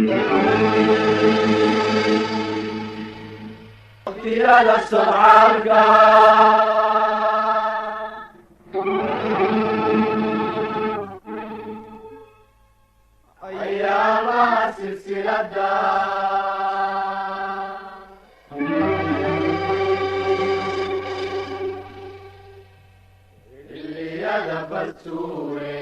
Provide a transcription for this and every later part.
يا الصعارقة أيامها سلسلة اللي يدبرتوني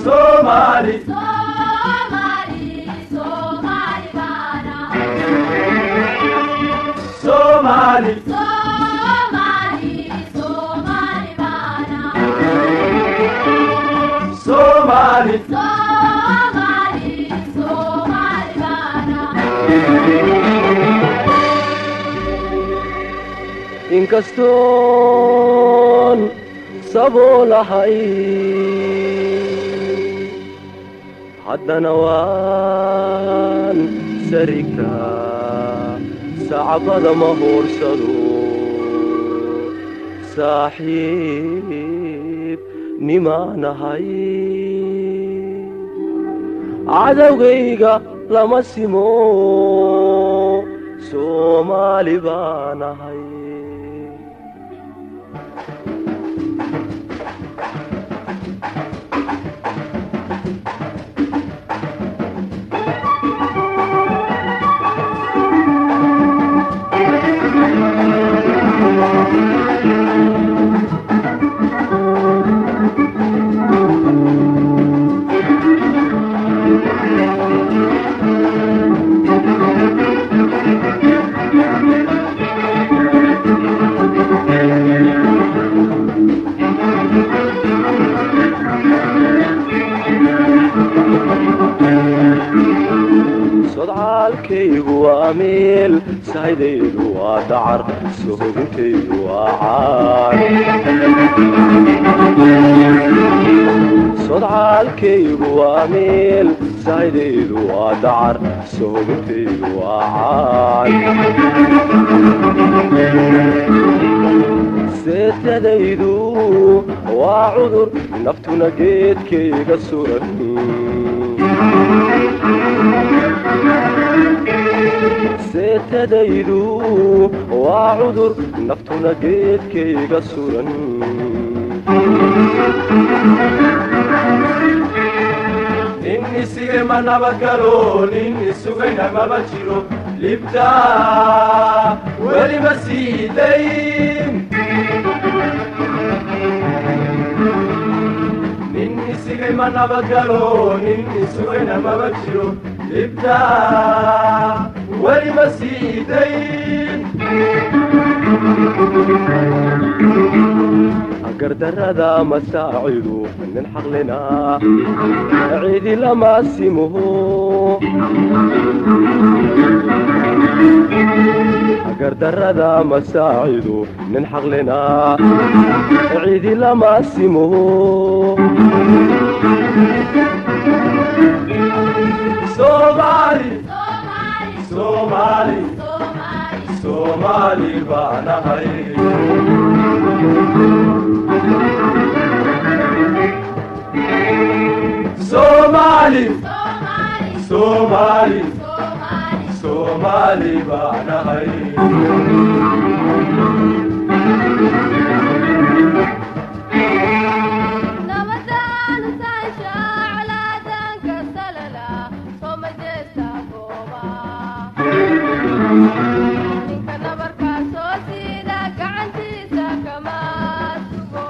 Soomaali Soomaali Soomaali baana Soomaali Soomaali Soomaali Soomaali Soomaali baana inkastoon saboolahay haddana waan sarigaa sacbada ma hoorsado saaxiib nimaanahay cadowgayga lama simo Soomaali baanahay sodcaalkaygu waa meel saydaydu waa dacar sohodintaydu waa caar sodcaalkaygu waa meel saydaydu waa dacar sohodintaydu waa caar seetadaydu waa cudur naftuna geedkayga suran seetadaydu waa cudur naftuna geedkayga suran nin isigay ma nabadgalo nin isugayna maba jiro libtaa weli ma siidayn nin isigay ma nabadgalo nin isugayna maba jiro libtaa weli ma siidayn gardarrada masaacidu nin xaqlina ciidi lama simuhu gardarrada masaacidu nin xaqlina ciidi lama simuhu Soomaali Soomaali Soomaali Soomaali baanahay Soomaali Soomaali Soomaali baanahay nabadaanu taasha calaadanka salala soo majeesta gooba ninka nabarkaa soo siida gacantiisa kama sugo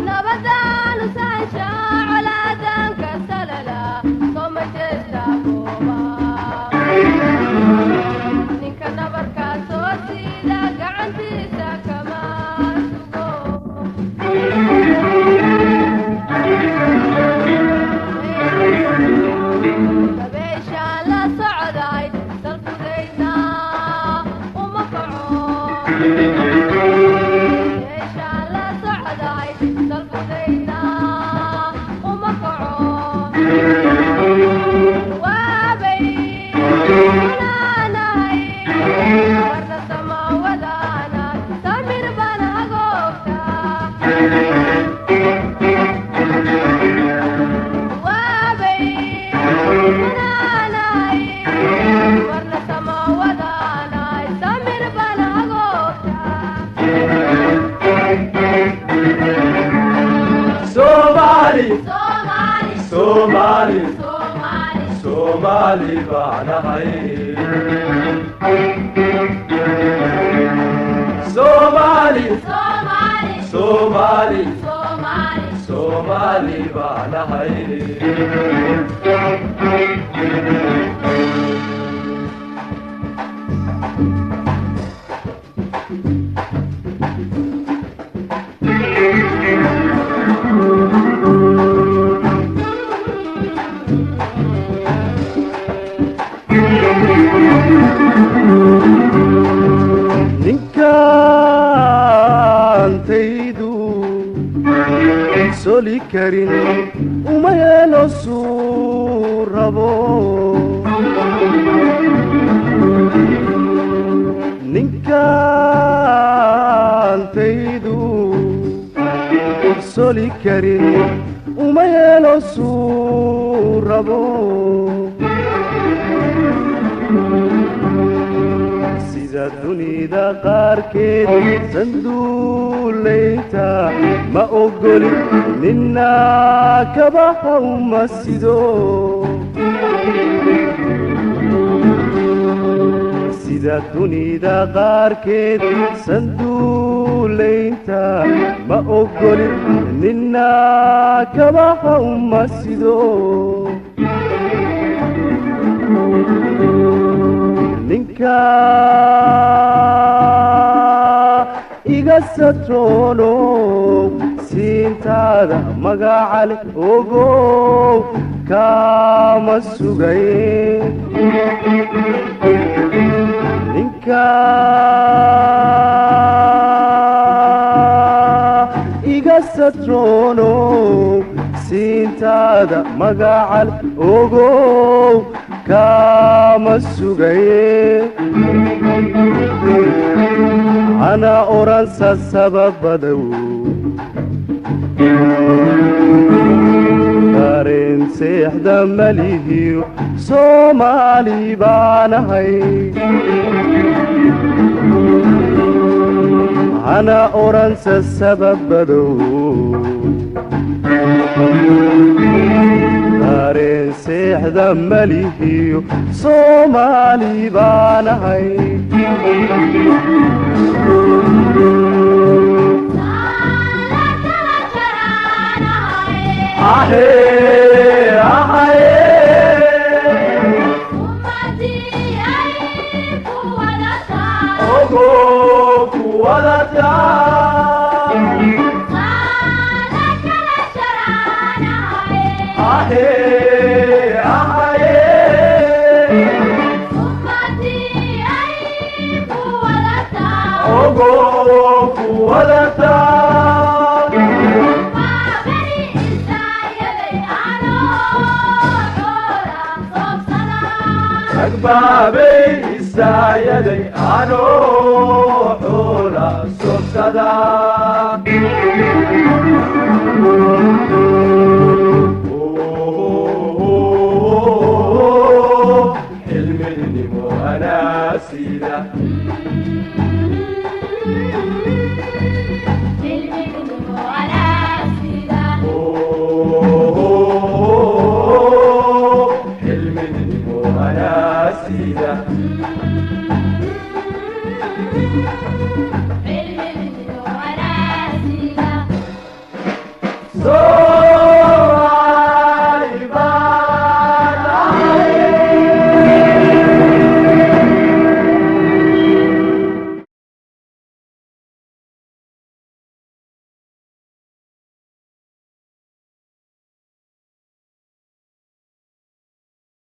nabadaanu taasha calaadanka salala soo majeesta gooba ninka nabarkaa soo siida gacantiisa kama sugo dabeeshaan la socday salkudayna uma kaco dabeeshaan la socday salkudayna uma kaco waabay anaanahay warna samawadaana samir baan hagoogta waabay anaanahay warna samawadaana samir baan hagoogta Soomaali Soomaali Soomaali Soomaali Soomaali baanahay Soomaali Soomaali Soomaali Soomaali Soomaali baanahay soli karin uma yeelo suu rabo ninkaantaydu soli karin uma yeelo suu rabo sida dunida qaarkeed sanduulayta ma ogoli nina kabaha uma sido sida dunida qaarkeed sanduulayta ma ogoli nina kabaha uma sido ninka iga satrono siintaada magacale ogow kama sugaye ninka iga satrono siintaada magacale ogow kama sugaye ana oransa sababadow dareen seexda malihiyo Soomaali baan ahay ana oransa sababadow dareen seexda malihiyo Soomaali baan ahay ahay ahay ogo kuwadata ahay ahay ogo kuwadata أكبابي إسايدي أنو حولا سبسدا